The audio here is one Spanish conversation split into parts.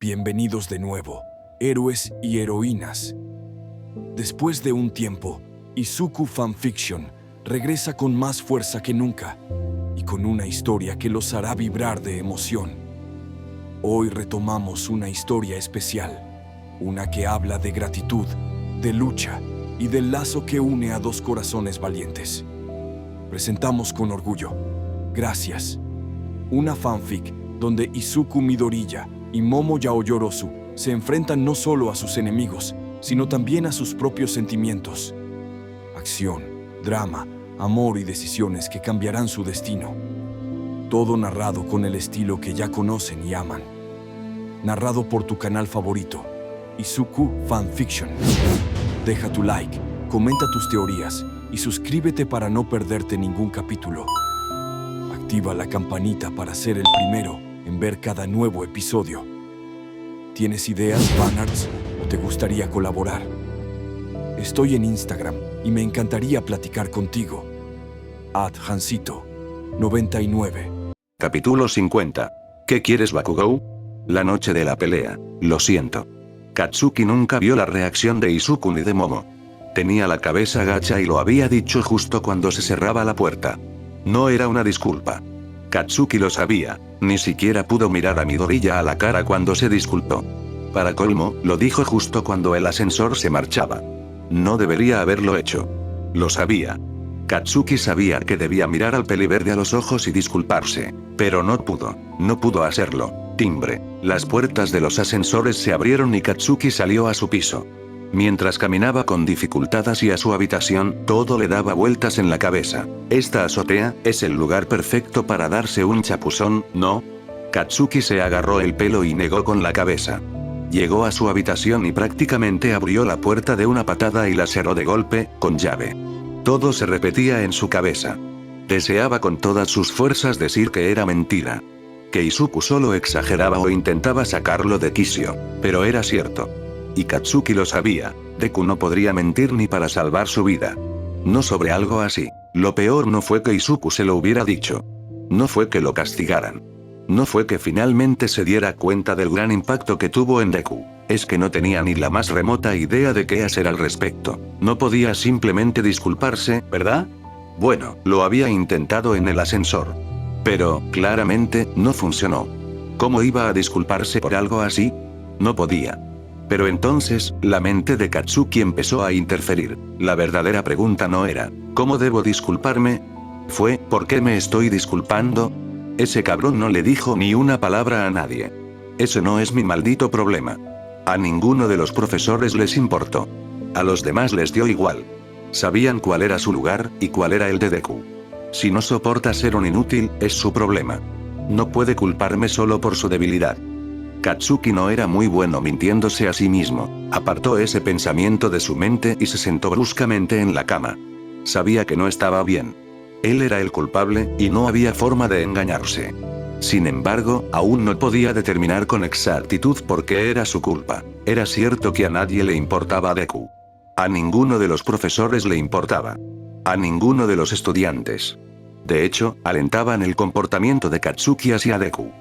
Bienvenidos de nuevo, héroes y heroínas. Después de un tiempo, Izuku Fanfiction regresa con más fuerza que nunca y con una historia que los hará vibrar de emoción. Hoy retomamos una historia especial, una que habla de gratitud, de lucha y del lazo que une a dos corazones valientes. Presentamos con orgullo, Gracias, una fanfic donde Izuku Midoriya y Momo Yaoyorozu se enfrentan no solo a sus enemigos, sino también a sus propios sentimientos. Acción, drama, amor y decisiones que cambiarán su destino. Todo narrado con el estilo que ya conocen y aman. Narrado por tu canal favorito, Izuku Fanfiction. Deja tu like, comenta tus teorías y suscríbete para no perderte ningún capítulo. Activa la campanita para ser el primero en ver cada nuevo episodio. ¿Tienes ideas, fanarts, o te gustaría colaborar? Estoy en Instagram y me encantaría platicar contigo. @Hansito99. Capítulo 50. ¿Qué quieres, Bakugou? La noche de la pelea. Lo siento. Katsuki nunca vio la reacción de Izuku ni de Momo. Tenía la cabeza gacha y lo había dicho justo cuando se cerraba la puerta. No era una disculpa. Katsuki lo sabía, ni siquiera pudo mirar a Midoriya a la cara cuando se disculpó. Para colmo, lo dijo justo cuando el ascensor se marchaba. No debería haberlo hecho. Lo sabía. Katsuki sabía que debía mirar al peliverde a los ojos y disculparse, pero no pudo hacerlo. Timbre. Las puertas de los ascensores se abrieron y Katsuki salió a su piso. Mientras caminaba con dificultad hacia su habitación, todo le daba vueltas en la cabeza. Esta azotea es el lugar perfecto para darse un chapuzón, ¿no? Katsuki se agarró el pelo y negó con la cabeza. Llegó a su habitación y prácticamente abrió la puerta de una patada y la cerró de golpe, con llave. Todo se repetía en su cabeza. Deseaba con todas sus fuerzas decir que era mentira. Que Izuku solo exageraba o intentaba sacarlo de quicio, pero era cierto. Y Katsuki lo sabía, Deku no podría mentir ni para salvar su vida. No sobre algo así. Lo peor no fue que Izuku se lo hubiera dicho. No fue que lo castigaran. No fue que finalmente se diera cuenta del gran impacto que tuvo en Deku. Es que no tenía ni la más remota idea de qué hacer al respecto. No podía simplemente disculparse, ¿verdad? Bueno, lo había intentado en el ascensor. Pero, claramente, no funcionó. ¿Cómo iba a disculparse por algo así? No podía. Pero entonces, la mente de Katsuki empezó a interferir. La verdadera pregunta no era, ¿cómo debo disculparme? Fue, ¿por qué me estoy disculpando? Ese cabrón no le dijo ni una palabra a nadie. Eso no es mi maldito problema. A ninguno de los profesores les importó. A los demás les dio igual. Sabían cuál era su lugar, y cuál era el de Deku. Si no soporta ser un inútil, es su problema. No puede culparme solo por su debilidad. Katsuki no era muy bueno mintiéndose a sí mismo. Apartó ese pensamiento de su mente y se sentó bruscamente en la cama. Sabía que no estaba bien. Él era el culpable, y no había forma de engañarse. Sin embargo, aún no podía determinar con exactitud por qué era su culpa. Era cierto que a nadie le importaba Deku. A ninguno de los profesores le importaba. A ninguno de los estudiantes. De hecho, alentaban el comportamiento de Katsuki hacia Deku.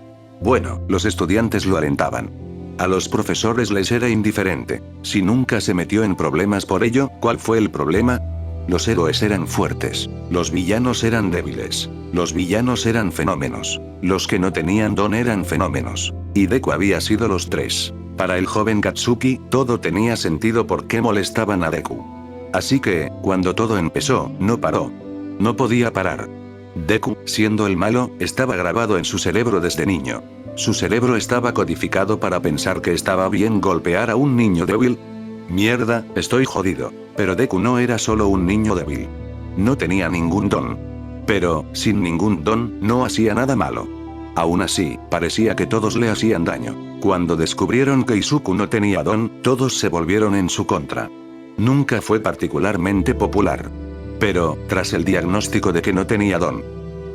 Bueno, los estudiantes lo alentaban. A los profesores les era indiferente. Si nunca se metió en problemas por ello, ¿cuál fue el problema? Los héroes eran fuertes. Los villanos eran débiles. Los villanos eran fenómenos. Los que no tenían don eran fenómenos. Y Deku había sido los tres. Para el joven Katsuki, todo tenía sentido por qué molestaban a Deku. Así que, cuando todo empezó, no paró. No podía parar. Deku, siendo el malo, estaba grabado en su cerebro desde niño. Su cerebro estaba codificado para pensar que estaba bien golpear a un niño débil. Mierda, estoy jodido. Pero Deku no era solo un niño débil. No tenía ningún don. Pero, sin ningún don, no hacía nada malo. Aún así, parecía que todos le hacían daño. Cuando descubrieron que Izuku no tenía don, todos se volvieron en su contra. Nunca fue particularmente popular. Pero, tras el diagnóstico de que no tenía don,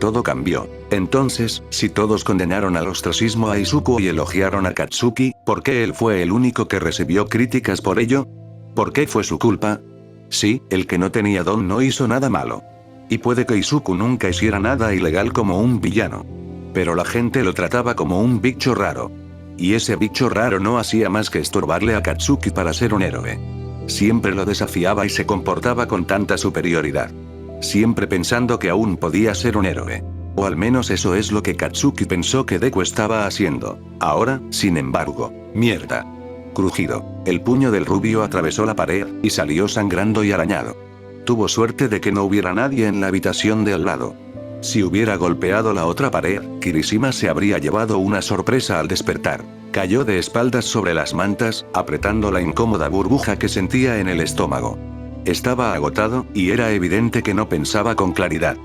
todo cambió. Entonces, si todos condenaron al ostracismo a Izuku y elogiaron a Katsuki, ¿por qué él fue el único que recibió críticas por ello? ¿Por qué fue su culpa? Sí, el que no tenía don no hizo nada malo. Y puede que Izuku nunca hiciera nada ilegal como un villano. Pero la gente lo trataba como un bicho raro. Y ese bicho raro no hacía más que estorbarle a Katsuki para ser un héroe. Siempre lo desafiaba y se comportaba con tanta superioridad. Siempre pensando que aún podía ser un héroe. O al menos eso es lo que Katsuki pensó que Deku estaba haciendo. Ahora, sin embargo, mierda. Crujido, el puño del rubio atravesó la pared, y salió sangrando y arañado. Tuvo suerte de que no hubiera nadie en la habitación de al lado. Si hubiera golpeado la otra pared, Kirishima se habría llevado una sorpresa al despertar. Cayó de espaldas sobre las mantas, apretando la incómoda burbuja que sentía en el estómago. Estaba agotado, y era evidente que no pensaba con claridad.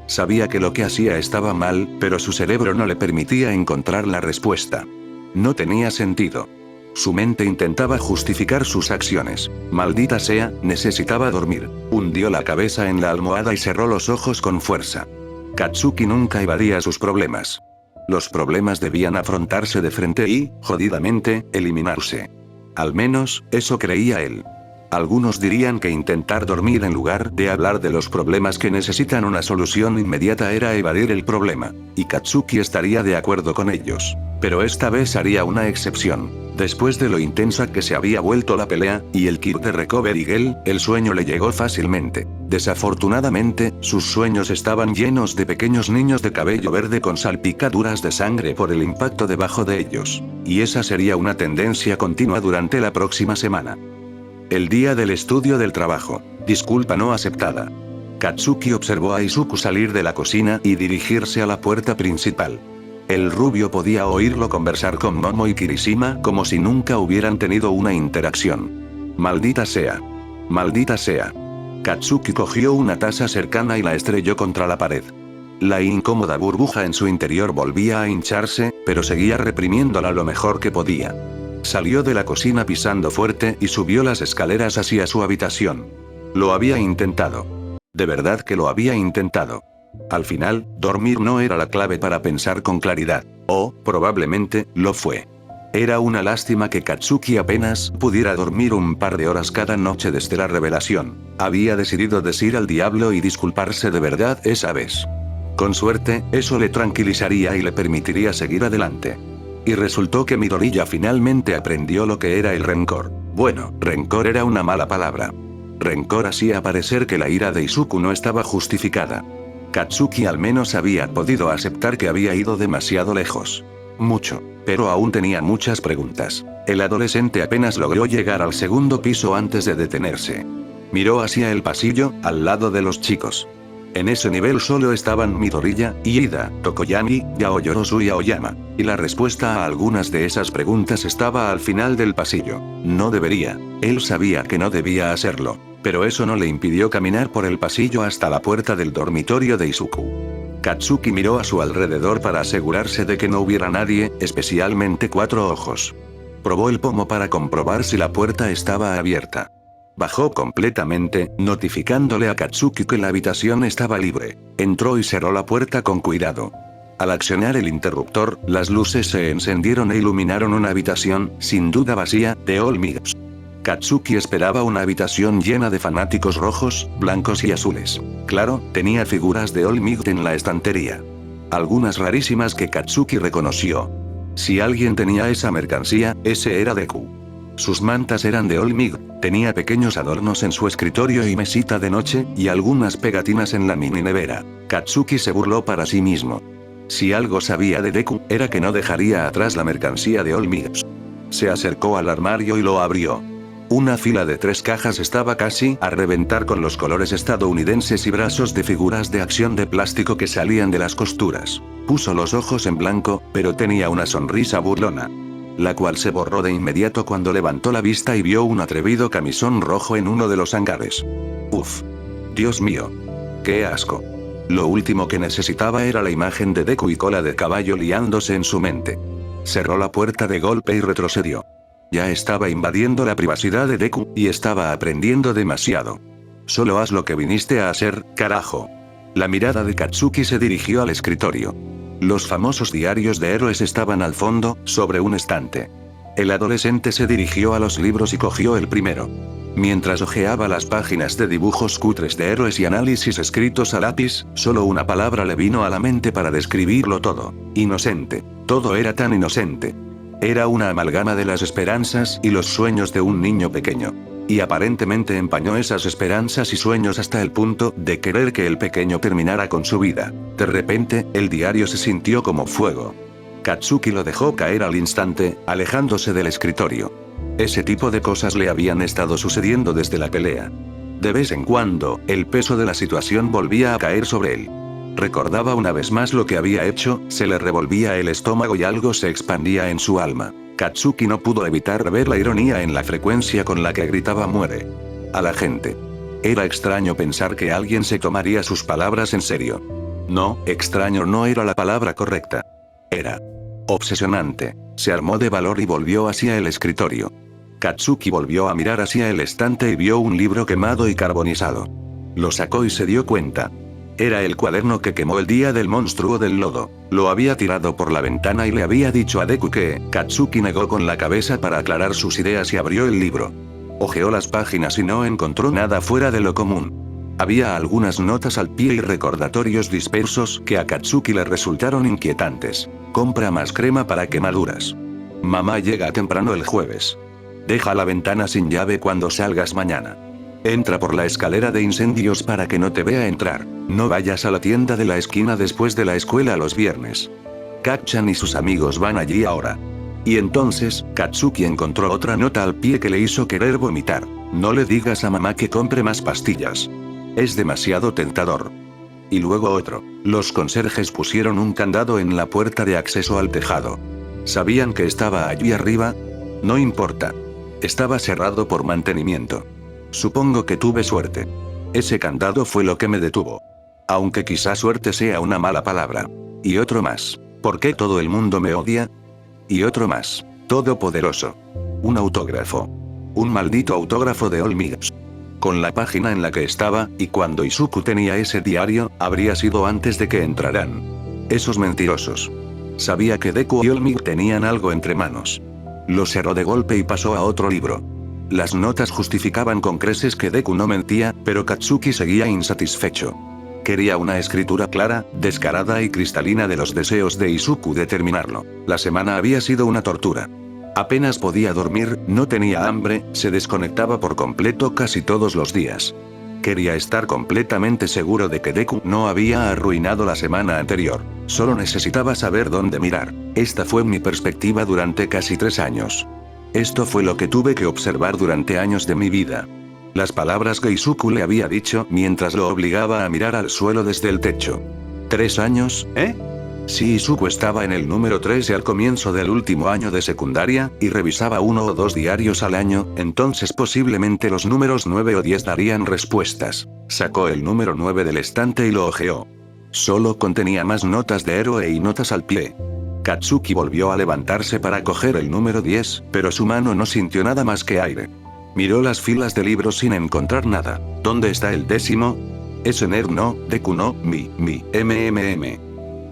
Sabía que lo que hacía estaba mal, pero su cerebro no le permitía encontrar la respuesta. No tenía sentido. Su mente intentaba justificar sus acciones. Maldita sea, necesitaba dormir. Hundió la cabeza en la almohada y cerró los ojos con fuerza. Katsuki nunca evadía sus problemas. Los problemas debían afrontarse de frente y, jodidamente, eliminarse. Al menos, eso creía él. Algunos dirían que intentar dormir en lugar de hablar de los problemas que necesitan una solución inmediata era evadir el problema, y Katsuki estaría de acuerdo con ellos. Pero esta vez haría una excepción. Después de lo intensa que se había vuelto la pelea, y el kit de Recovery Gel, el sueño le llegó fácilmente. Desafortunadamente, sus sueños estaban llenos de pequeños niños de cabello verde con salpicaduras de sangre por el impacto debajo de ellos. Y esa sería una tendencia continua durante la próxima semana. El día del estudio del trabajo. Disculpa no aceptada. Katsuki observó a Izuku salir de la cocina y dirigirse a la puerta principal. El rubio podía oírlo conversar con Momo y Kirishima como si nunca hubieran tenido una interacción. Maldita sea. Maldita sea. Katsuki cogió una taza cercana y la estrelló contra la pared. La incómoda burbuja en su interior volvía a hincharse, pero seguía reprimiéndola lo mejor que podía. Salió de la cocina pisando fuerte y subió las escaleras hacia su habitación. Lo había intentado. De verdad que lo había intentado. Al final, dormir no era la clave para pensar con claridad. O, probablemente, lo fue. Era una lástima que Katsuki apenas pudiera dormir un par de horas cada noche desde la revelación. Había decidido decir al diablo y disculparse de verdad esa vez. Con suerte, eso le tranquilizaría y le permitiría seguir adelante. Y resultó que Midoriya finalmente aprendió lo que era el rencor. Bueno, rencor era una mala palabra. Rencor hacía parecer que la ira de Izuku no estaba justificada. Katsuki al menos había podido aceptar que había ido demasiado lejos. Mucho. Pero aún tenía muchas preguntas. El adolescente apenas logró llegar al segundo piso antes de detenerse. Miró hacia el pasillo, al lado de los chicos. En ese nivel solo estaban Midoriya, Iida, Tokoyami, Yaoyorozu y Aoyama. Y la respuesta a algunas de esas preguntas estaba al final del pasillo. No debería. Él sabía que no debía hacerlo. Pero eso no le impidió caminar por el pasillo hasta la puerta del dormitorio de Izuku. Katsuki miró a su alrededor para asegurarse de que no hubiera nadie, especialmente 4 ojos. Probó el pomo para comprobar si la puerta estaba abierta. Bajó completamente, notificándole a Katsuki que la habitación estaba libre. Entró y cerró la puerta con cuidado. Al accionar el interruptor, las luces se encendieron e iluminaron una habitación, sin duda vacía, de All Might. Katsuki esperaba una habitación llena de fanáticos rojos, blancos y azules. Claro, tenía figuras de All Might en la estantería. Algunas rarísimas que Katsuki reconoció. Si alguien tenía esa mercancía, ese era Deku. Sus mantas eran de All Might, tenía pequeños adornos en su escritorio y mesita de noche, y algunas pegatinas en la mini nevera. Katsuki se burló para sí mismo. Si algo sabía de Deku, era que no dejaría atrás la mercancía de All Might. Se acercó al armario y lo abrió. Una fila de 3 cajas estaba casi a reventar con los colores estadounidenses y brazos de figuras de acción de plástico que salían de las costuras. Puso los ojos en blanco, pero tenía una sonrisa burlona. La cual se borró de inmediato cuando levantó la vista y vio un atrevido camisón rojo en uno de los hangares. Uf. Dios mío. ¡Qué asco! Lo último que necesitaba era la imagen de Deku y cola de caballo liándose en su mente. Cerró la puerta de golpe y retrocedió. Ya estaba invadiendo la privacidad de Deku, y estaba aprendiendo demasiado. Solo haz lo que viniste a hacer, carajo. La mirada de Katsuki se dirigió al escritorio. Los famosos diarios de héroes estaban al fondo, sobre un estante. El adolescente se dirigió a los libros y cogió el primero. Mientras hojeaba las páginas de dibujos cutres de héroes y análisis escritos a lápiz, solo una palabra le vino a la mente para describirlo todo. Inocente. Todo era tan inocente. Era una amalgama de las esperanzas y los sueños de un niño pequeño. Y aparentemente empañó esas esperanzas y sueños hasta el punto de querer que el pequeño terminara con su vida. De repente, el diario se sintió como fuego. Katsuki lo dejó caer al instante, alejándose del escritorio. Ese tipo de cosas le habían estado sucediendo desde la pelea. De vez en cuando, el peso de la situación volvía a caer sobre él. Recordaba una vez más lo que había hecho, se le revolvía el estómago y algo se expandía en su alma. Katsuki no pudo evitar ver la ironía en la frecuencia con la que gritaba "muere" a la gente. Era extraño pensar que alguien se tomaría sus palabras en serio. No, extraño no era la palabra correcta. Era obsesionante. Se armó de valor y volvió hacia el escritorio. Katsuki volvió a mirar hacia el estante y vio un libro quemado y carbonizado. Lo sacó y se dio cuenta. Era el cuaderno que quemó el día del monstruo del lodo. Lo había tirado por la ventana y le había dicho a Deku que... Katsuki negó con la cabeza para aclarar sus ideas y abrió el libro. Hojeó las páginas y no encontró nada fuera de lo común. Había algunas notas al pie y recordatorios dispersos que a Katsuki le resultaron inquietantes. Compra más crema para quemaduras. Mamá llega temprano el jueves. Deja la ventana sin llave cuando salgas mañana. Entra por la escalera de incendios para que no te vea entrar. No vayas a la tienda de la esquina después de la escuela los viernes. Kacchan y sus amigos van allí ahora. Y entonces, Katsuki encontró otra nota al pie que le hizo querer vomitar. No le digas a mamá que compre más pastillas. Es demasiado tentador. Y luego otro. Los conserjes pusieron un candado en la puerta de acceso al tejado. ¿Sabían que estaba allí arriba? No importa. Estaba cerrado por mantenimiento. Supongo que tuve suerte. Ese candado fue lo que me detuvo. Aunque quizá suerte sea una mala palabra. Y otro más. ¿Por qué todo el mundo me odia? Y otro más. Todopoderoso. Un autógrafo. Un maldito autógrafo de Olmigos. Con la página en la que estaba, y cuando Izuku tenía ese diario, habría sido antes de que entraran. Esos mentirosos. Sabía que Deku y Olmig tenían algo entre manos. Lo cerró de golpe y pasó a otro libro. Las notas justificaban con creces que Deku no mentía, pero Katsuki seguía insatisfecho. Quería una escritura clara, descarada y cristalina de los deseos de Izuku de terminarlo. La semana había sido una tortura. Apenas podía dormir, no tenía hambre, se desconectaba por completo casi todos los días. Quería estar completamente seguro de que Deku no había arruinado la semana anterior. Solo necesitaba saber dónde mirar. Esta fue mi perspectiva durante casi 3 años. Esto fue lo que tuve que observar durante años de mi vida. Las palabras que Izuku le había dicho mientras lo obligaba a mirar al suelo desde el techo. ¿3 años, eh? Si Izuku estaba en el número 3 y al comienzo del último año de secundaria, y revisaba 1 o 2 diarios al año, entonces posiblemente los números 9 o 10 darían respuestas. Sacó el número 9 del estante y lo hojeó. Solo contenía más notas de héroe y notas al pie. Katsuki volvió a levantarse para coger el número 10, pero su mano no sintió nada más que aire. Miró las filas de libros sin encontrar nada. ¿Dónde está el 10º? Ese nerd no, Deku no, MMM.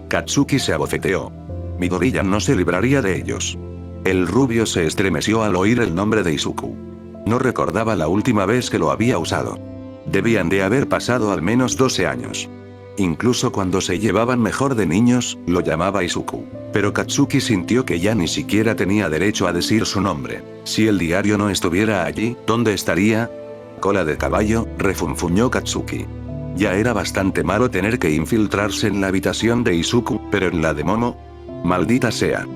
Katsuki se abofeteó. Midoriya no se libraría de ellos. El rubio se estremeció al oír el nombre de Izuku. No recordaba la última vez que lo había usado. Debían de haber pasado al menos 12 años. Incluso cuando se llevaban mejor de niños, lo llamaba Izuku. Pero Katsuki sintió que ya ni siquiera tenía derecho a decir su nombre. Si el diario no estuviera allí, ¿dónde estaría? Cola de caballo, refunfuñó Katsuki. Ya era bastante malo tener que infiltrarse en la habitación de Izuku, pero en la de Momo. Maldita sea.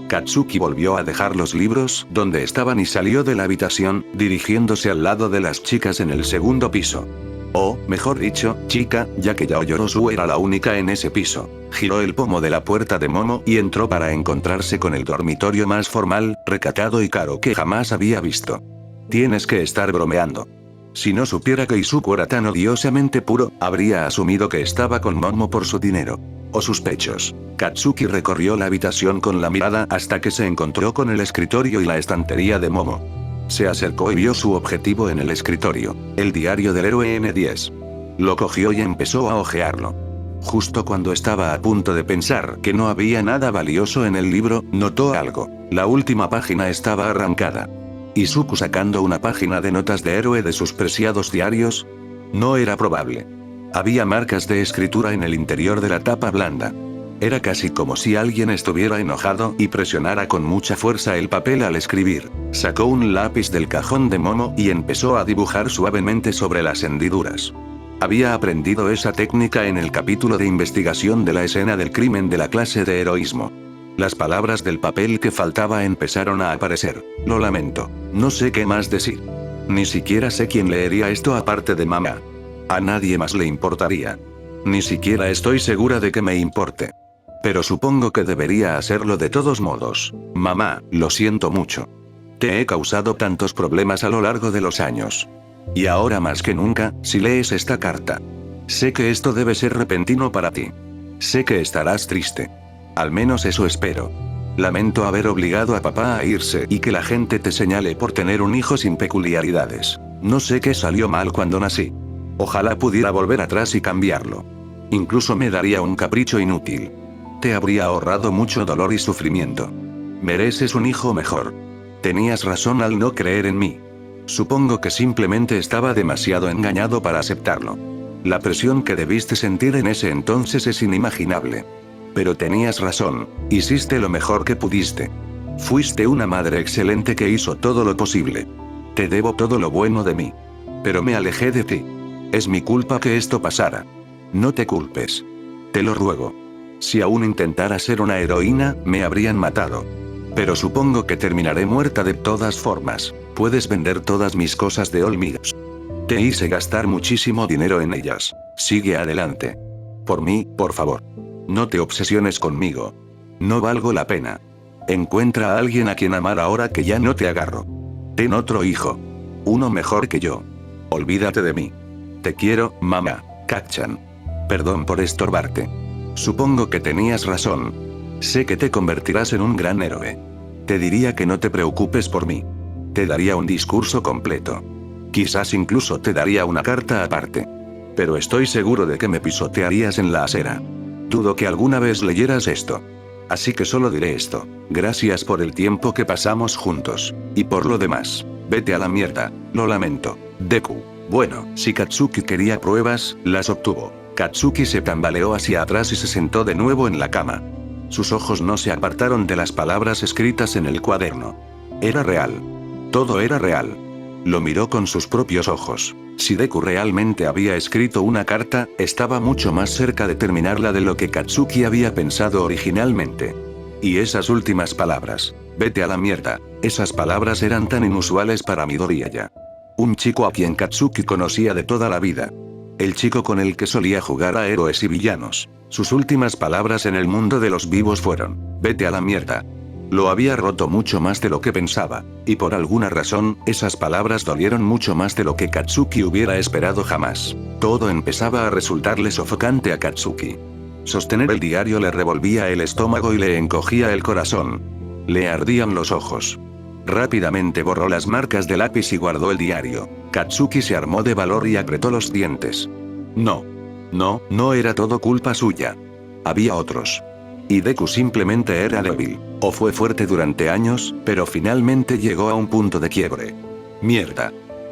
Katsuki volvió a dejar los libros donde estaban y salió de la habitación, dirigiéndose al lado de las chicas en el segundo piso. O, mejor dicho, chica, ya que Yaoyorozu era la única en ese piso. Giró el pomo de la puerta de Momo y entró para encontrarse con el dormitorio más formal, recatado y caro que jamás había visto. Tienes que estar bromeando. Si no supiera que Izuku era tan odiosamente puro, habría asumido que estaba con Momo por su dinero. O sus pechos. Katsuki recorrió la habitación con la mirada hasta que se encontró con el escritorio y la estantería de Momo. Se acercó y vio su objetivo en el escritorio, el diario del héroe N10. Lo cogió y empezó a hojearlo. Justo cuando estaba a punto de pensar que no había nada valioso en el libro, notó algo. La última página estaba arrancada. Izuku sacando una página de notas de héroe de sus preciados diarios. No era probable. Había marcas de escritura en el interior de la tapa blanda. Era casi como si alguien estuviera enojado y presionara con mucha fuerza el papel al escribir. Sacó un lápiz del cajón de Momo y empezó a dibujar suavemente sobre las hendiduras. Había aprendido esa técnica en el capítulo de investigación de la escena del crimen de la clase de heroísmo. Las palabras del papel que faltaba empezaron a aparecer. Lo lamento. No sé qué más decir. Ni siquiera sé quién leería esto aparte de mamá. A nadie más le importaría. Ni siquiera estoy segura de que me importe. Pero supongo que debería hacerlo de todos modos. Mamá, lo siento mucho. Te he causado tantos problemas a lo largo de los años. Y ahora más que nunca, si lees esta carta. Sé que esto debe ser repentino para ti. Sé que estarás triste. Al menos eso espero. Lamento haber obligado a papá a irse y que la gente te señale por tener un hijo sin peculiaridades. No sé qué salió mal cuando nací. Ojalá pudiera volver atrás y cambiarlo. Incluso me daría un capricho inútil. Te habría ahorrado mucho dolor y sufrimiento. Mereces un hijo mejor. Tenías razón al no creer en mí. Supongo que simplemente estaba demasiado engañado para aceptarlo. La presión que debiste sentir en ese entonces es inimaginable. Pero tenías razón, hiciste lo mejor que pudiste. Fuiste una madre excelente que hizo todo lo posible. Te debo todo lo bueno de mí. Pero me alejé de ti. Es mi culpa que esto pasara. No te culpes. Te lo ruego. Si aún intentara ser una heroína, me habrían matado. Pero supongo que terminaré muerta de todas formas. Puedes vender todas mis cosas de hormigas. Te hice gastar muchísimo dinero en ellas. Sigue adelante. Por mí, por favor. No te obsesiones conmigo. No valgo la pena. Encuentra a alguien a quien amar ahora que ya no te agarro. Ten otro hijo. Uno mejor que yo. Olvídate de mí. Te quiero, mamá. Kacchan. Perdón por estorbarte. Supongo que tenías razón. Sé que te convertirás en un gran héroe. Te diría que no te preocupes por mí. Te daría un discurso completo. Quizás incluso te daría una carta aparte. Pero estoy seguro de que me pisotearías en la acera. Dudo que alguna vez leyeras esto. Así que solo diré esto. Gracias por el tiempo que pasamos juntos. Y por lo demás, vete a la mierda. Lo lamento. Deku. Bueno, si Katsuki quería pruebas, las obtuvo. Katsuki se tambaleó hacia atrás y se sentó de nuevo en la cama. Sus ojos no se apartaron de las palabras escritas en el cuaderno. Era real. Todo era real. Lo miró con sus propios ojos. Si Deku realmente había escrito una carta, estaba mucho más cerca de terminarla de lo que Katsuki había pensado originalmente. Y esas últimas palabras, vete a la mierda, esas palabras eran tan inusuales para Midoriya. Un chico a quien Katsuki conocía de toda la vida. El chico con el que solía jugar a héroes y villanos. Sus últimas palabras en el mundo de los vivos fueron, vete a la mierda. Lo había roto mucho más de lo que pensaba, y por alguna razón, esas palabras dolieron mucho más de lo que Katsuki hubiera esperado jamás. Todo empezaba a resultarle sofocante a Katsuki. Sostener el diario le revolvía el estómago y le encogía el corazón. Le ardían los ojos. Rápidamente borró las marcas de lápiz y guardó el diario. Katsuki se armó de valor y apretó los dientes. No era todo culpa suya. Había otros. Y Deku simplemente era débil, o fue fuerte durante años, pero finalmente llegó a un punto de quiebre. Mierda.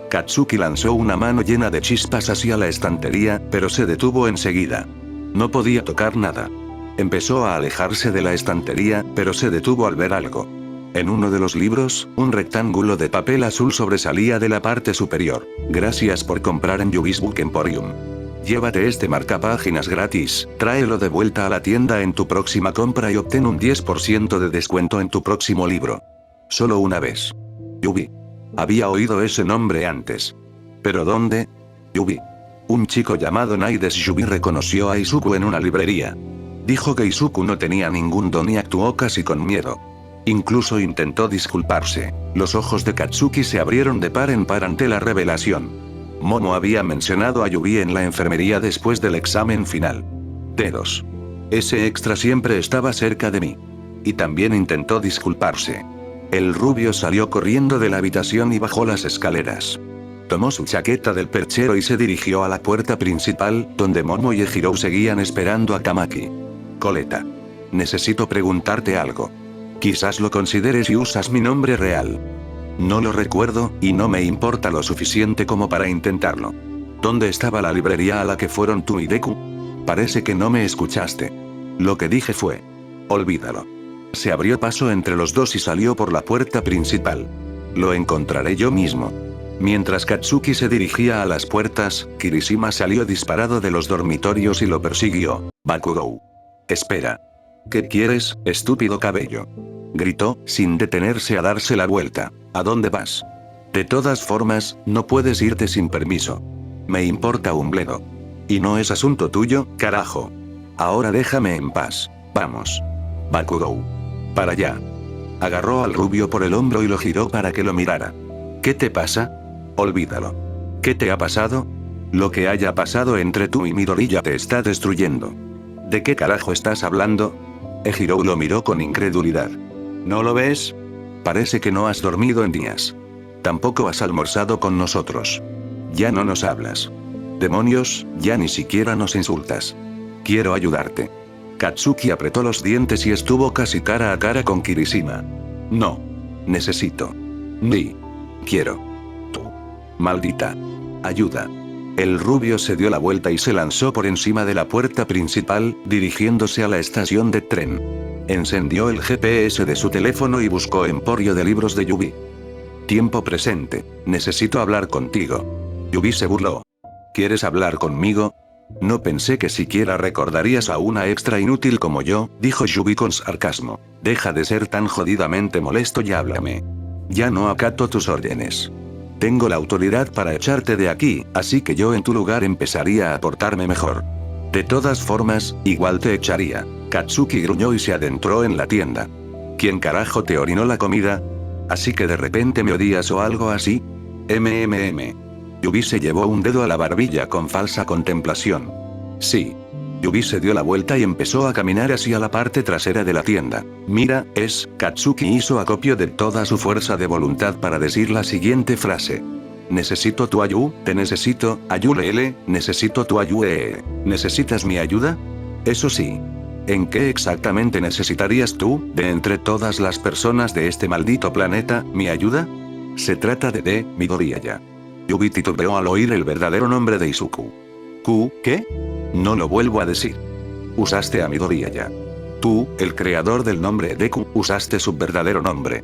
Katsuki lanzó una mano llena de chispas hacia la estantería, pero se detuvo enseguida. No podía tocar nada. Empezó a alejarse de la estantería, pero se detuvo al ver algo. En uno de los libros, un rectángulo de papel azul sobresalía de la parte superior. Gracias por comprar en Yubis Book Emporium. Llévate este marcapáginas gratis, tráelo de vuelta a la tienda en tu próxima compra y obtén un 10% de descuento en tu próximo libro. Solo una vez. Yubi. Había oído ese nombre antes. ¿Pero dónde? Yubi. Un chico llamado Naides Yubi reconoció a Izuku en una librería. Dijo que Izuku no tenía ningún don y actuó casi con miedo. Incluso intentó disculparse. Los ojos de Katsuki se abrieron de par en par ante la revelación. Momo había mencionado a Yubi en la enfermería después del examen final. Dedos. Ese extra siempre estaba cerca de mí. Y también intentó disculparse. El rubio salió corriendo de la habitación y bajó las escaleras. Tomó su chaqueta del perchero y se dirigió a la puerta principal, donde Momo y Ejiro seguían esperando a Tamaki. Coleta. Necesito preguntarte algo. Quizás lo consideres y usas mi nombre real. No lo recuerdo, y no me importa lo suficiente como para intentarlo. ¿Dónde estaba la librería a la que fueron tú y Deku? Parece que no me escuchaste. Lo que dije fue: olvídalo. Se abrió paso entre los dos y salió por la puerta principal. Lo encontraré yo mismo. Mientras Katsuki se dirigía a las puertas, Kirishima salió disparado de los dormitorios y lo persiguió. Bakugou. Espera. ¿Qué quieres, estúpido cabello? Gritó, sin detenerse a darse la vuelta. ¿A dónde vas? De todas formas, no puedes irte sin permiso. Me importa un bledo. Y no es asunto tuyo, carajo. Ahora déjame en paz. Vamos. Bakugou. Para allá. Agarró al rubio por el hombro y lo giró para que lo mirara. ¿Qué te pasa? Olvídalo. ¿Qué te ha pasado? Lo que haya pasado entre tú y Midoriya te está destruyendo. ¿De qué carajo estás hablando? Ejiro lo miró con incredulidad. ¿No lo ves? Parece que no has dormido en días. Tampoco has almorzado con nosotros. Ya no nos hablas. Demonios, ya ni siquiera nos insultas. Quiero ayudarte. Katsuki apretó los dientes y estuvo casi cara a cara con Kirishima. No. Necesito. Ni. Quiero. Tú. Maldita. Ayuda. El rubio se dio la vuelta y se lanzó por encima de la puerta principal, dirigiéndose a la estación de tren. Encendió el GPS de su teléfono y buscó emporio de libros de Yubi. Tiempo presente. Necesito hablar contigo. Yubi se burló. ¿Quieres hablar conmigo? No pensé que siquiera recordarías a una extra inútil como yo, dijo Yubi con sarcasmo. Deja de ser tan jodidamente molesto y háblame. Ya no acato tus órdenes. Tengo la autoridad para echarte de aquí, así que yo en tu lugar empezaría a portarme mejor. De todas formas, igual te echaría. Katsuki gruñó y se adentró en la tienda. ¿Quién carajo te orinó la comida? ¿Así que de repente me odias o algo así? Yubi se llevó un dedo a la barbilla con falsa contemplación. Sí. Yubi se dio la vuelta y empezó a caminar hacia la parte trasera de la tienda. Mira, Katsuki hizo acopio de toda su fuerza de voluntad para decir la siguiente frase. Necesito tu ayuda, te necesito, ayúlele, necesito tu ayuda. ¿Necesitas mi ayuda? Eso sí. ¿En qué exactamente necesitarías tú, de entre todas las personas de este maldito planeta, mi ayuda? Se trata de Midoriya. Yubi titubeó al oír el verdadero nombre de Izuku. ¿Qué? No lo vuelvo a decir. Usaste a Midoriya. Tú, el creador del nombre Deku, usaste su verdadero nombre.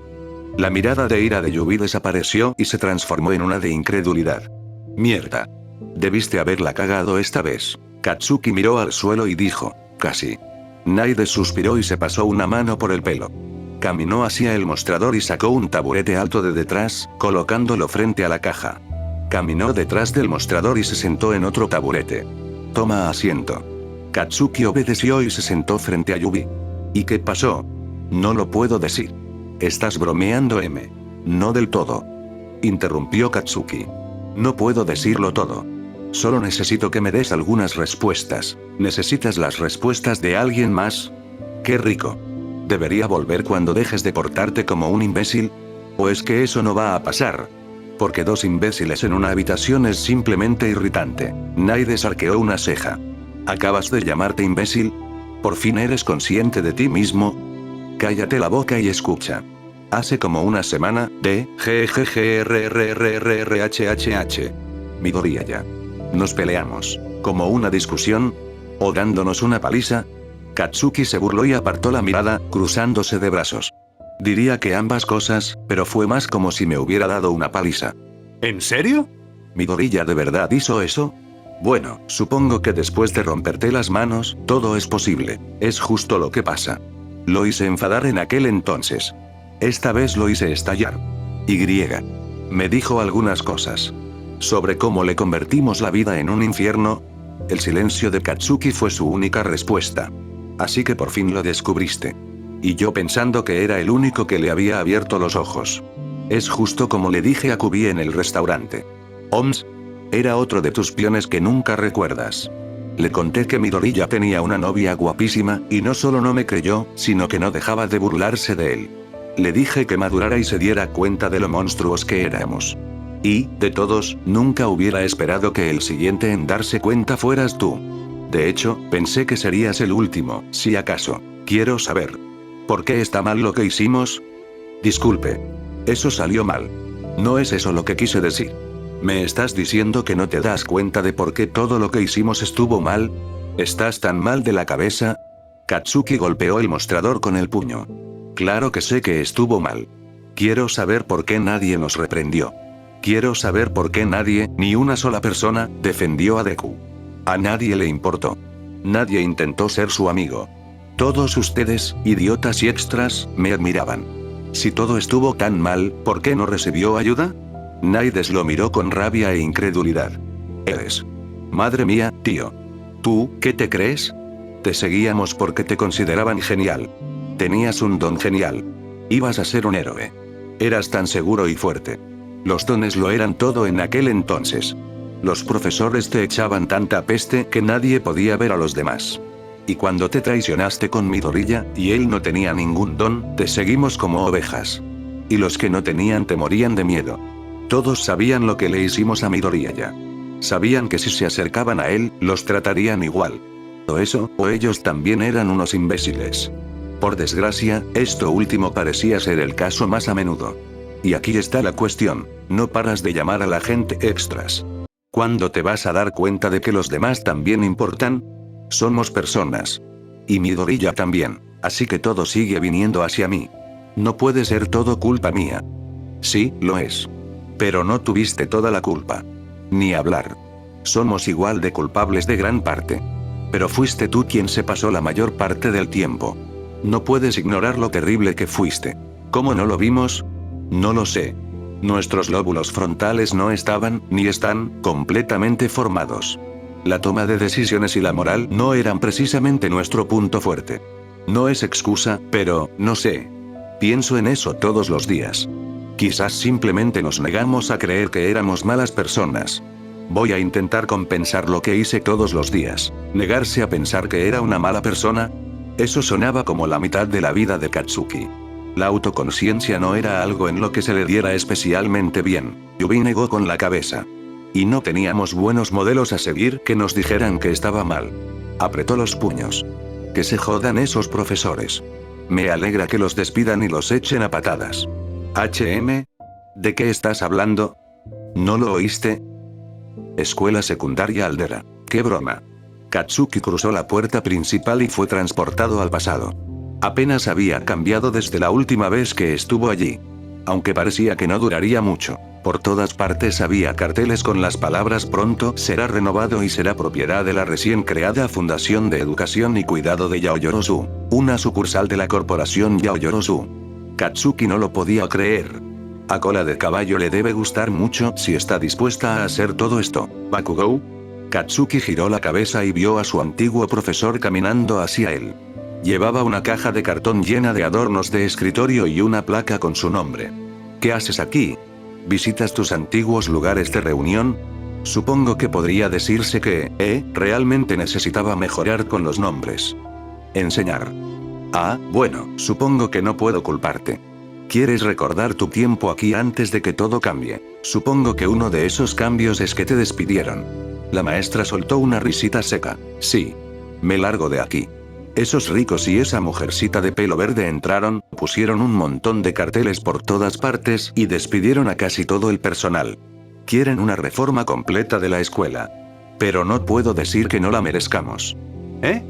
La mirada de ira de Yubi desapareció y se transformó en una de incredulidad. Mierda. Debiste haberla cagado esta vez. Katsuki miró al suelo y dijo, casi. Naide suspiró y se pasó una mano por el pelo. Caminó hacia el mostrador y sacó un taburete alto de detrás, colocándolo frente a la caja. Caminó detrás del mostrador y se sentó en otro taburete. Toma asiento. Katsuki obedeció y se sentó frente a Yubi. ¿Y qué pasó? No lo puedo decir. ¿Estás bromeando, M? No del todo. Interrumpió Katsuki. No puedo decirlo todo. Solo necesito que me des algunas respuestas. ¿Necesitas las respuestas de alguien más? ¡Qué rico! ¿Debería volver cuando dejes de portarte como un imbécil? ¿O es que eso no va a pasar? Porque dos imbéciles en una habitación es simplemente irritante. Naide arqueó una ceja. ¿Acabas de llamarte imbécil? ¿Por fin eres consciente de ti mismo? Cállate la boca y escucha. Hace como una semana, Midoriya. Nos peleamos. ¿Como una discusión? ¿O dándonos una paliza? Katsuki se burló y apartó la mirada, cruzándose de brazos. Diría que ambas cosas, pero fue más como si me hubiera dado una paliza. ¿En serio? ¿Midoriya de verdad hizo eso? Bueno, supongo que después de romperte las manos, todo es posible. Es justo lo que pasa. Lo hice enfadar en aquel entonces. Esta vez lo hice estallar. Me dijo algunas cosas. Sobre cómo le convertimos la vida en un infierno. El silencio de Katsuki fue su única respuesta. Así que por fin lo descubriste. Y yo pensando que era el único que le había abierto los ojos. Es justo como le dije a Kubi en el restaurante. Oms. Era otro de tus piones que nunca recuerdas. Le conté que Midoriya tenía una novia guapísima, y no solo no me creyó, sino que no dejaba de burlarse de él. Le dije que madurara y se diera cuenta de lo monstruos que éramos. Y, de todos, nunca hubiera esperado que el siguiente en darse cuenta fueras tú. De hecho, pensé que serías el último, si acaso. Quiero saber. ¿Por qué está mal lo que hicimos? Disculpe. Eso salió mal. No es eso lo que quise decir. ¿Me estás diciendo que no te das cuenta de por qué todo lo que hicimos estuvo mal? ¿Estás tan mal de la cabeza? Katsuki golpeó el mostrador con el puño. Claro que sé que estuvo mal. Quiero saber por qué nadie nos reprendió. Quiero saber por qué nadie, ni una sola persona, defendió a Deku. A nadie le importó. Nadie intentó ser su amigo. Todos ustedes, idiotas y extras, me admiraban. Si todo estuvo tan mal, ¿por qué no recibió ayuda? Naides lo miró con rabia e incredulidad. Eres. Madre mía, tío. ¿Tú, qué te crees? Te seguíamos porque te consideraban genial. Tenías un don genial. Ibas a ser un héroe. Eras tan seguro y fuerte. Los dones lo eran todo en aquel entonces. Los profesores te echaban tanta peste que nadie podía ver a los demás. Y cuando te traicionaste con Midoriya, y él no tenía ningún don, te seguimos como ovejas. Y los que no tenían te morían de miedo. Todos sabían lo que le hicimos a Midoriya. Sabían que si se acercaban a él, los tratarían igual. O eso, o ellos también eran unos imbéciles. Por desgracia, esto último parecía ser el caso más a menudo. Y aquí está la cuestión, no paras de llamar a la gente extras. ¿Cuándo te vas a dar cuenta de que los demás también importan? Somos personas. Y Midoriya también, así que todo sigue viniendo hacia mí. No puede ser todo culpa mía. Sí, lo es. Pero no tuviste toda la culpa. Ni hablar. Somos igual de culpables de gran parte. Pero fuiste tú quien se pasó la mayor parte del tiempo. No puedes ignorar lo terrible que fuiste. ¿Cómo no lo vimos? No lo sé. Nuestros lóbulos frontales no estaban, ni están, completamente formados. La toma de decisiones y la moral no eran precisamente nuestro punto fuerte. No es excusa, pero, no sé. Pienso en eso todos los días. Quizás simplemente nos negamos a creer que éramos malas personas. Voy a intentar compensar lo que hice todos los días. ¿Negarse a pensar que era una mala persona? Eso sonaba como la mitad de la vida de Katsuki. La autoconciencia no era algo en lo que se le diera especialmente bien. Yubin negó con la cabeza. Y no teníamos buenos modelos a seguir que nos dijeran que estaba mal. Apretó los puños. Que se jodan esos profesores. Me alegra que los despidan y los echen a patadas. ¿HM? ¿De qué estás hablando? ¿No lo oíste? Escuela secundaria Aldera. ¡Qué broma! Katsuki cruzó la puerta principal y fue transportado al pasado. Apenas había cambiado desde la última vez que estuvo allí. Aunque parecía que no duraría mucho. Por todas partes había carteles con las palabras pronto será renovado y será propiedad de la recién creada Fundación de Educación y Cuidado de Yaoyorozu, una sucursal de la corporación Yaoyorozu. Katsuki no lo podía creer. A cola de caballo le debe gustar mucho si está dispuesta a hacer todo esto. ¿Bakugou? Katsuki giró la cabeza y vio a su antiguo profesor caminando hacia él. Llevaba una caja de cartón llena de adornos de escritorio y una placa con su nombre. ¿Qué haces aquí? ¿Visitas tus antiguos lugares de reunión? Supongo que podría decirse que, realmente necesitaba mejorar con los nombres. Enseñar. Ah, bueno, supongo que no puedo culparte. ¿Quieres recordar tu tiempo aquí antes de que todo cambie? Supongo que uno de esos cambios es que te despidieron. La maestra soltó una risita seca. Sí. Me largo de aquí. Esos ricos y esa mujercita de pelo verde entraron, pusieron un montón de carteles por todas partes y despidieron a casi todo el personal. Quieren una reforma completa de la escuela. Pero no puedo decir que no la merezcamos. ¿Eh?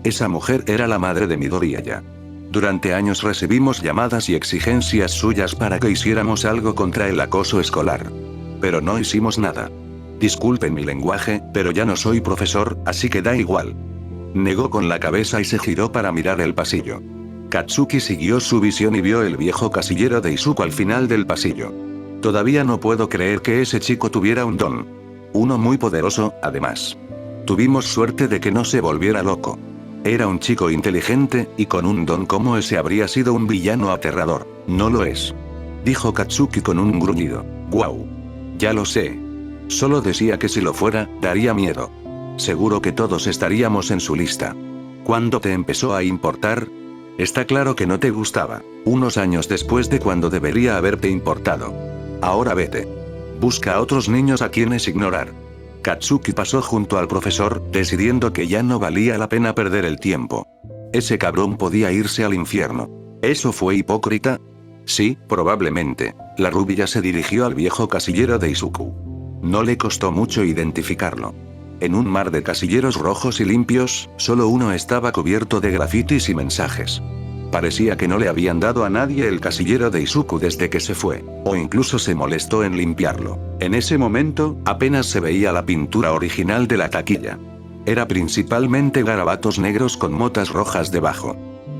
Esa mujer era la madre de Midoriya. Durante años recibimos llamadas y exigencias suyas para que hiciéramos algo contra el acoso escolar. Pero no hicimos nada. Disculpen mi lenguaje, pero ya no soy profesor, así que da igual. Negó con la cabeza y se giró para mirar el pasillo. Katsuki siguió su visión y vio el viejo casillero de Izuku al final del pasillo. Todavía no puedo creer que ese chico tuviera un don. Uno muy poderoso, además. Tuvimos suerte de que no se volviera loco. Era un chico inteligente, y con un don como ese habría sido un villano aterrador. No lo es. Dijo Katsuki con un gruñido. Guau. Ya lo sé. Solo decía que si lo fuera, daría miedo. Seguro que todos estaríamos en su lista. ¿Cuándo te empezó a importar? Está claro que no te gustaba. Unos años después de cuando debería haberte importado. Ahora vete. Busca a otros niños a quienes ignorar. Katsuki pasó junto al profesor, decidiendo que ya no valía la pena perder el tiempo. Ese cabrón podía irse al infierno. ¿Eso fue hipócrita? Sí, probablemente. La rubia se dirigió al viejo casillero de Izuku. No le costó mucho identificarlo. En un mar de casilleros rojos y limpios, solo uno estaba cubierto de grafitis y mensajes. Parecía que no le habían dado a nadie el casillero de Izuku desde que se fue, o incluso se molestó en limpiarlo. En ese momento, apenas se veía la pintura original de la taquilla. Era principalmente garabatos negros con motas rojas debajo.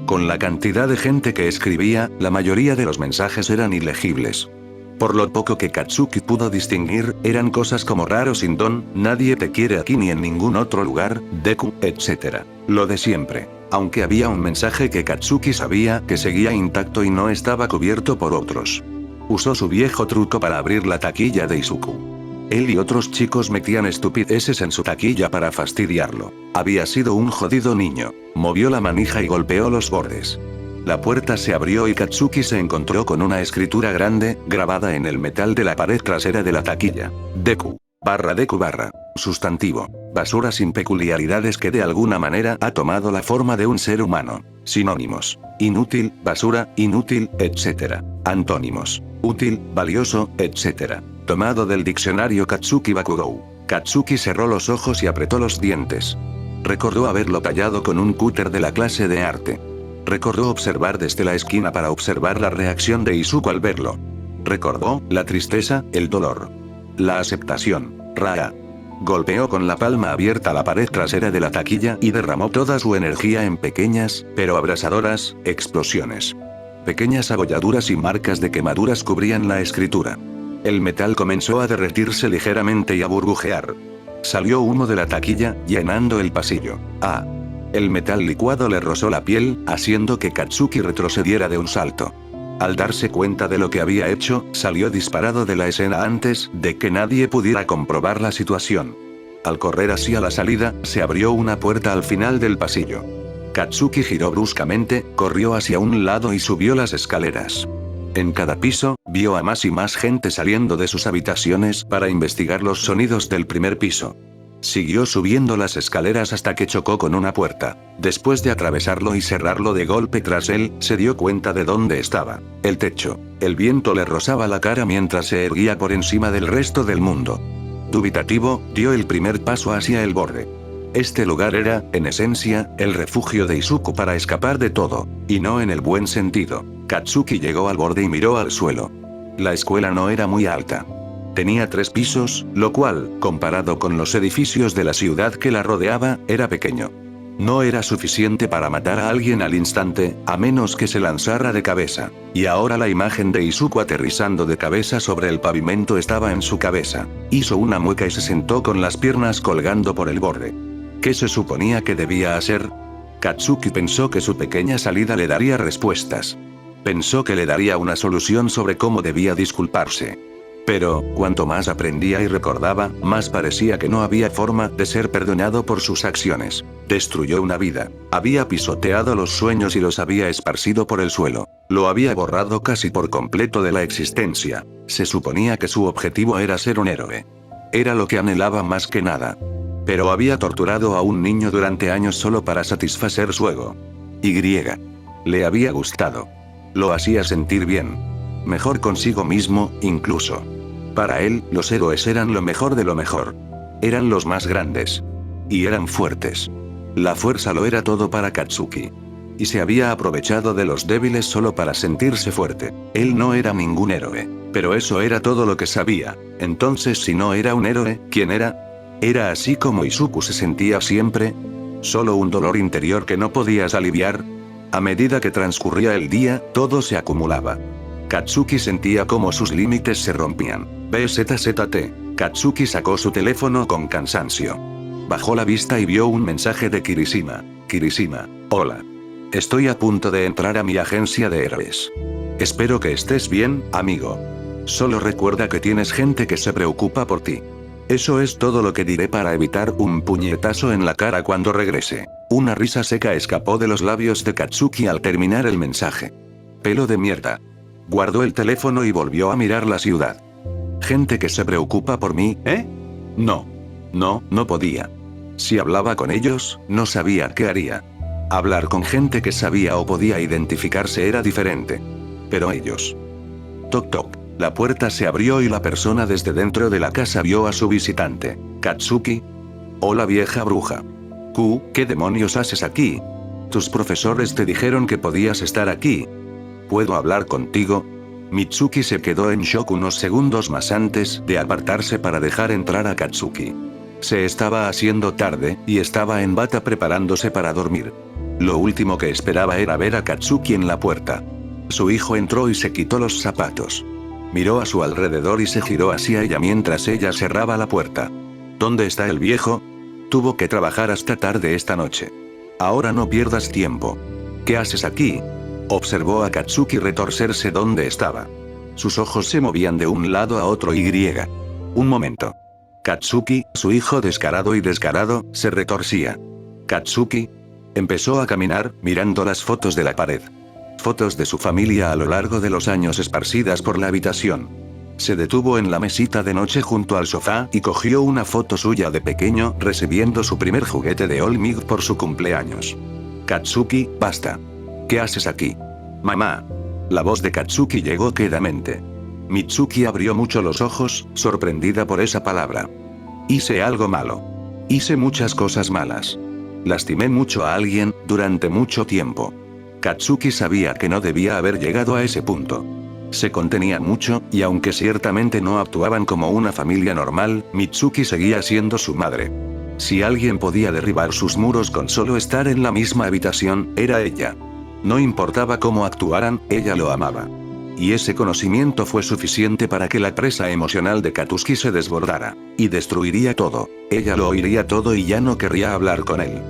Con la cantidad de gente que escribía, la mayoría de los mensajes eran ilegibles. Por lo poco que Katsuki pudo distinguir, eran cosas como raro sin don, nadie te quiere aquí ni en ningún otro lugar, Deku, etc. Lo de siempre. Aunque había un mensaje que Katsuki sabía que seguía intacto y no estaba cubierto por otros. Usó su viejo truco para abrir la taquilla de Izuku. Él y otros chicos metían estupideces en su taquilla para fastidiarlo. Había sido un jodido niño. Movió la manija y golpeó los bordes. La puerta se abrió y Katsuki se encontró con una escritura grande, grabada en el metal de la pared trasera de la taquilla. Deku. Deku _ sustantivo. Basura sin peculiaridades que de alguna manera ha tomado la forma de un ser humano. Sinónimos. Inútil, basura, inútil, etc. Antónimos. Útil, valioso, etc. Tomado del diccionario Katsuki Bakugou. Katsuki cerró los ojos y apretó los dientes. Recordó haberlo tallado con un cúter de la clase de arte. Recordó observar desde la esquina para observar la reacción de Izuku al verlo. Recordó la tristeza, el dolor. La aceptación. Raa. Golpeó con la palma abierta la pared trasera de la taquilla y derramó toda su energía en pequeñas, pero abrasadoras, explosiones. Pequeñas abolladuras y marcas de quemaduras cubrían la escritura. El metal comenzó a derretirse ligeramente y a burbujear. Salió humo de la taquilla, llenando el pasillo. El metal licuado le rozó la piel, haciendo que Katsuki retrocediera de un salto. Al darse cuenta de lo que había hecho, salió disparado de la escena antes de que nadie pudiera comprobar la situación. Al correr hacia la salida, se abrió una puerta al final del pasillo. Katsuki giró bruscamente, corrió hacia un lado y subió las escaleras. En cada piso, vio a más y más gente saliendo de sus habitaciones para investigar los sonidos del primer piso. Siguió subiendo las escaleras hasta que chocó con una puerta. Después de atravesarlo y cerrarlo de golpe tras él, se dio cuenta de dónde estaba. El techo. El viento le rozaba la cara mientras se erguía por encima del resto del mundo. Dubitativo, dio el primer paso hacia el borde. Este lugar era, en esencia, el refugio de Izuku para escapar de todo, y no en el buen sentido. Katsuki llegó al borde y miró al suelo. La escuela no era muy alta. Tenía 3 pisos, lo cual, comparado con los edificios de la ciudad que la rodeaba, era pequeño. No era suficiente para matar a alguien al instante, a menos que se lanzara de cabeza. Y ahora la imagen de Izuku aterrizando de cabeza sobre el pavimento estaba en su cabeza. Hizo una mueca y se sentó con las piernas colgando por el borde. ¿Qué se suponía que debía hacer? Katsuki pensó que su pequeña salida le daría respuestas. Pensó que le daría una solución sobre cómo debía disculparse. Pero, cuanto más aprendía y recordaba, más parecía que no había forma de ser perdonado por sus acciones. Destruyó una vida. Había pisoteado los sueños y los había esparcido por el suelo. Lo había borrado casi por completo de la existencia. Se suponía que su objetivo era ser un héroe. Era lo que anhelaba más que nada. Pero había torturado a un niño durante años solo para satisfacer su ego. Le había gustado. Lo hacía sentir bien. Mejor consigo mismo, incluso. Para él, los héroes eran lo mejor de lo mejor. Eran los más grandes. Y eran fuertes. La fuerza lo era todo para Katsuki. Y se había aprovechado de los débiles solo para sentirse fuerte. Él no era ningún héroe. Pero eso era todo lo que sabía. Entonces, si no era un héroe, ¿quién era? ¿Era así como Izuku se sentía siempre? ¿Solo un dolor interior que no podías aliviar? A medida que transcurría el día, todo se acumulaba. Katsuki sentía como sus límites se rompían. BZZT. Katsuki sacó su teléfono con cansancio. Bajó la vista y vio un mensaje de Kirishima. Kirishima, hola. Estoy a punto de entrar a mi agencia de héroes. Espero que estés bien, amigo. Solo recuerda que tienes gente que se preocupa por ti. Eso es todo lo que diré para evitar un puñetazo en la cara cuando regrese. Una risa seca escapó de los labios de Katsuki al terminar el mensaje. Pelo de mierda. Guardó el teléfono y volvió a mirar la ciudad. ¿Gente que se preocupa por mí, eh? No, no podía. Si hablaba con ellos, no sabía qué haría. Hablar con gente que sabía o podía identificarse era diferente. Pero ellos. Toc toc. La puerta se abrió y la persona desde dentro de la casa vio a su visitante. Katsuki. Hola vieja bruja. ¿Qué demonios haces aquí? Tus profesores te dijeron que podías estar aquí. ¿Puedo hablar contigo? Mitsuki se quedó en shock unos segundos más antes de apartarse para dejar entrar a Katsuki. Se estaba haciendo tarde, y estaba en bata preparándose para dormir. Lo último que esperaba era ver a Katsuki en la puerta. Su hijo entró y se quitó los zapatos. Miró a su alrededor y se giró hacia ella mientras ella cerraba la puerta. ¿Dónde está el viejo? Tuvo que trabajar hasta tarde esta noche. Ahora no pierdas tiempo. ¿Qué haces aquí? Observó a Katsuki retorcerse donde estaba. Sus ojos se movían de un lado a otro y. Un momento. Katsuki, su hijo descarado y descarado, se retorcía. Katsuki empezó a caminar, mirando las fotos de la pared. Fotos de su familia a lo largo de los años esparcidas por la habitación. Se detuvo en la mesita de noche junto al sofá y cogió una foto suya de pequeño recibiendo su primer juguete de Olmig por su cumpleaños. Katsuki, basta. ¿Qué haces aquí? Mamá. La voz de Katsuki llegó quedamente. Mitsuki abrió mucho los ojos, sorprendida por esa palabra. Hice algo malo. Hice muchas cosas malas. Lastimé mucho a alguien, durante mucho tiempo. Katsuki sabía que no debía haber llegado a ese punto. Se contenían mucho, y aunque ciertamente no actuaban como una familia normal, Mitsuki seguía siendo su madre. Si alguien podía derribar sus muros con solo estar en la misma habitación, era ella. No importaba cómo actuaran, ella lo amaba. Y ese conocimiento fue suficiente para que la presa emocional de Katsuki se desbordara. Y destruiría todo. Ella lo oiría todo y ya no querría hablar con él.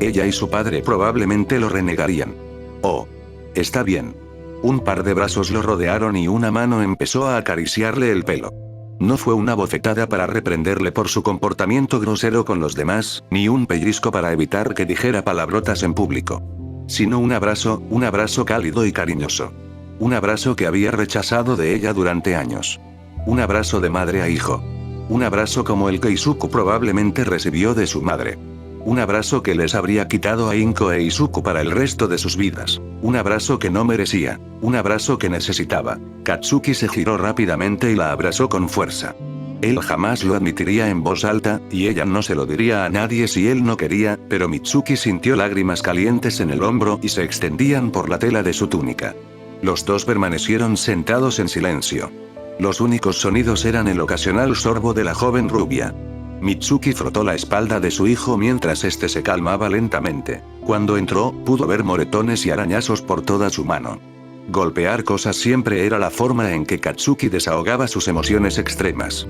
Ella y su padre probablemente lo renegarían. Oh. Está bien. Un par de brazos lo rodearon y una mano empezó a acariciarle el pelo. No fue una bofetada para reprenderle por su comportamiento grosero con los demás, ni un pellizco para evitar que dijera palabrotas en público. Sino un abrazo cálido y cariñoso. Un abrazo que había rechazado de ella durante años. Un abrazo de madre a hijo. Un abrazo como el que Izuku probablemente recibió de su madre. Un abrazo que les habría quitado a Inko e Izuku para el resto de sus vidas. Un abrazo que no merecía. Un abrazo que necesitaba. Katsuki se giró rápidamente y la abrazó con fuerza. Él jamás lo admitiría en voz alta, y ella no se lo diría a nadie si él no quería, pero Mitsuki sintió lágrimas calientes en el hombro y se extendían por la tela de su túnica. Los dos permanecieron sentados en silencio. Los únicos sonidos eran el ocasional sorbo de la joven rubia. Mitsuki frotó la espalda de su hijo mientras este se calmaba lentamente. Cuando entró, pudo ver moretones y arañazos por toda su mano. Golpear cosas siempre era la forma en que Katsuki desahogaba sus emociones extremas.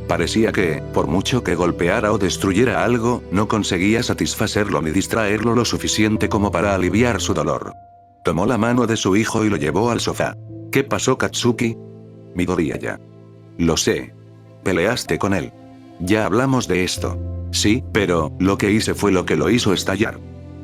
Parecía que, por mucho que golpeara o destruyera algo, no conseguía satisfacerlo ni distraerlo lo suficiente como para aliviar su dolor. Tomó la mano de su hijo y lo llevó al sofá. ¿Qué pasó, Katsuki? Midoriya. Lo sé. Peleaste con él. Ya hablamos de esto. Sí, pero, lo que hice fue lo que lo hizo estallar.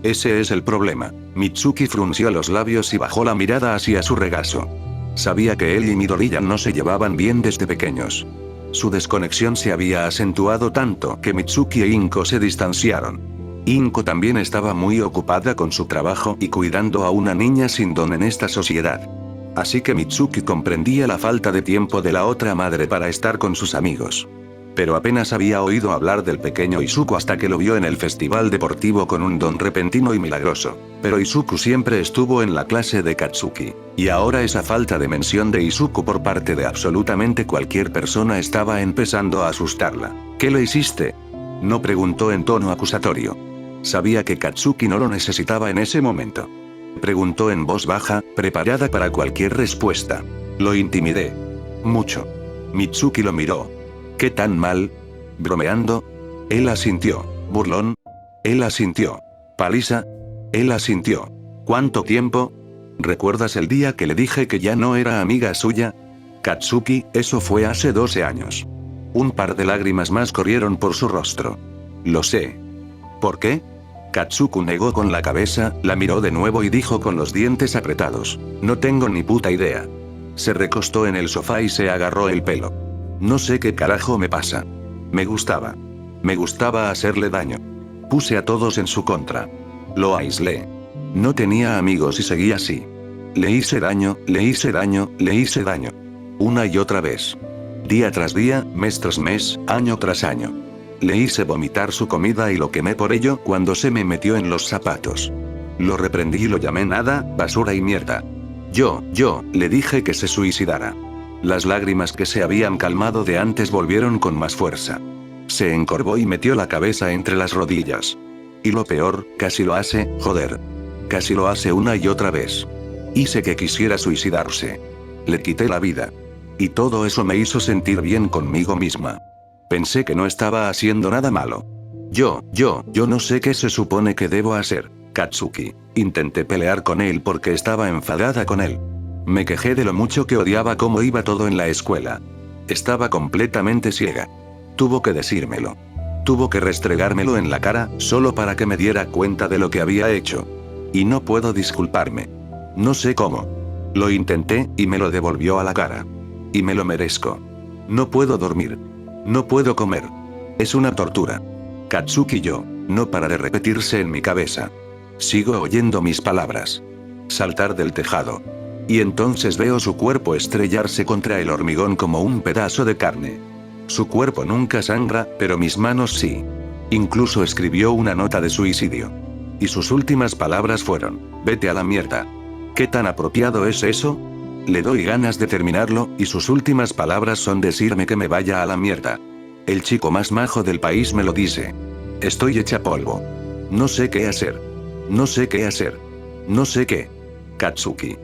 Ese es el problema. Mitsuki frunció los labios y bajó la mirada hacia su regazo. Sabía que él y Midoriya no se llevaban bien desde pequeños. Su desconexión se había acentuado tanto que Mitsuki e Inko se distanciaron. Inko también estaba muy ocupada con su trabajo y cuidando a una niña sin don en esta sociedad. Así que Mitsuki comprendía la falta de tiempo de la otra madre para estar con sus amigos. Pero apenas había oído hablar del pequeño Izuku hasta que lo vio en el festival deportivo con un don repentino y milagroso. Pero Izuku siempre estuvo en la clase de Katsuki. Y ahora esa falta de mención de Izuku por parte de absolutamente cualquier persona estaba empezando a asustarla. ¿Qué le hiciste? No preguntó en tono acusatorio. Sabía que Katsuki no lo necesitaba en ese momento. Preguntó en voz baja, preparada para cualquier respuesta. Lo intimidé. Mucho. Mitsuki lo miró. ¿Qué tan mal? ¿Bromeando? Él asintió. ¿Burlón? Él asintió. ¿Paliza? Él asintió. ¿Cuánto tiempo? ¿Recuerdas el día que le dije que ya no era amiga suya? Katsuki, eso fue hace 12 años. Un par de lágrimas más corrieron por su rostro. Lo sé. ¿Por qué? Katsuku negó con la cabeza, la miró de nuevo y dijo con los dientes apretados. No tengo ni puta idea. Se recostó en el sofá y se agarró el pelo. No sé qué carajo me pasa. Me gustaba. Me gustaba hacerle daño. Puse a todos en su contra. Lo aislé. No tenía amigos y seguía así. Le hice daño, le hice daño, le hice daño. Una y otra vez. Día tras día, mes tras mes, año tras año. Le hice vomitar su comida y lo quemé por ello cuando se me metió en los zapatos. Lo reprendí y lo llamé nada, basura y mierda. Yo, le dije que se suicidara. Las lágrimas que se habían calmado de antes volvieron con más fuerza. Se encorvó y metió la cabeza entre las rodillas. Y lo peor, casi lo hace, joder. Casi lo hace una y otra vez. Hice que quisiera suicidarse. Le quité la vida. Y todo eso me hizo sentir bien conmigo misma. Pensé que no estaba haciendo nada malo. Yo no sé qué se supone que debo hacer, Katsuki. Intenté pelear con él porque estaba enfadada con él. Me quejé de lo mucho que odiaba cómo iba todo en la escuela. Estaba completamente ciega. Tuvo que decírmelo. Tuvo que restregármelo en la cara, solo para que me diera cuenta de lo que había hecho. Y no puedo disculparme. No sé cómo. Lo intenté, y me lo devolvió a la cara. Y me lo merezco. No puedo dormir. No puedo comer. Es una tortura. Katsuki no para de repetirse en mi cabeza. Sigo oyendo mis palabras. Saltar del tejado. Y entonces veo su cuerpo estrellarse contra el hormigón como un pedazo de carne. Su cuerpo nunca sangra, pero mis manos sí. Incluso escribió una nota de suicidio. Y sus últimas palabras fueron: vete a la mierda. ¿Qué tan apropiado es eso? Le doy ganas de terminarlo, y sus últimas palabras son decirme que me vaya a la mierda. El chico más majo del país me lo dice. Estoy hecha polvo. No sé qué hacer. No sé qué hacer. No sé qué. Katsuki.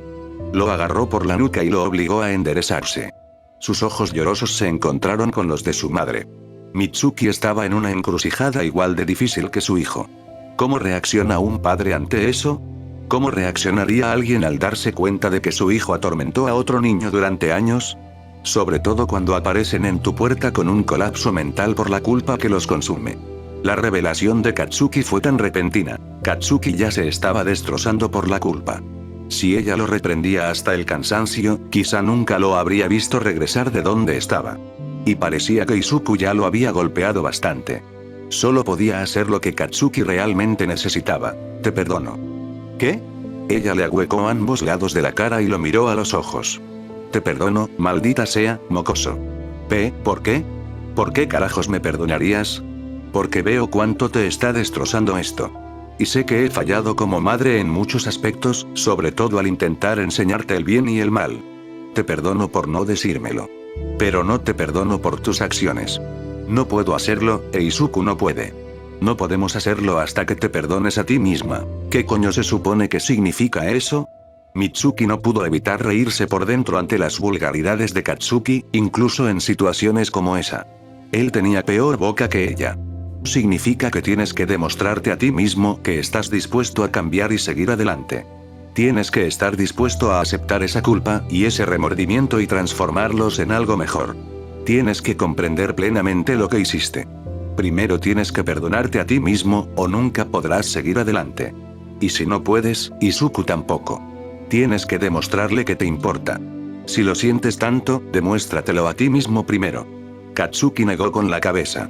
Lo agarró por la nuca y lo obligó a enderezarse. Sus ojos llorosos se encontraron con los de su madre. Mitsuki estaba en una encrucijada igual de difícil que su hijo. ¿Cómo reacciona un padre ante eso? ¿Cómo reaccionaría alguien al darse cuenta de que su hijo atormentó a otro niño durante años? Sobre todo cuando aparecen en tu puerta con un colapso mental por la culpa que los consume. La revelación de Katsuki fue tan repentina. Katsuki ya se estaba destrozando por la culpa. Si ella lo reprendía hasta el cansancio, quizá nunca lo habría visto regresar de donde estaba. Y parecía que Izuku ya lo había golpeado bastante. Solo podía hacer lo que Katsuki realmente necesitaba. Te perdono. ¿Qué? Ella le ahuecó ambos lados de la cara y lo miró a los ojos. Te perdono, maldita sea, mocoso. ¿Por qué? ¿Por qué carajos me perdonarías? Porque veo cuánto te está destrozando esto. Y sé que he fallado como madre en muchos aspectos, sobre todo al intentar enseñarte el bien y el mal. Te perdono por no decírmelo. Pero no te perdono por tus acciones. No puedo hacerlo, e Izuku no puede. No podemos hacerlo hasta que te perdones a ti misma. ¿Qué coño se supone que significa eso? Mitsuki no pudo evitar reírse por dentro ante las vulgaridades de Katsuki, incluso en situaciones como esa. Él tenía peor boca que ella. Significa que tienes que demostrarte a ti mismo que estás dispuesto a cambiar y seguir adelante. Tienes que estar dispuesto a aceptar esa culpa y ese remordimiento y transformarlos en algo mejor. Tienes que comprender plenamente lo que hiciste. Primero tienes que perdonarte a ti mismo, o nunca podrás seguir adelante. Y si no puedes, Izuku tampoco. Tienes que demostrarle que te importa. Si lo sientes tanto, demuéstratelo a ti mismo primero. Katsuki negó con la cabeza.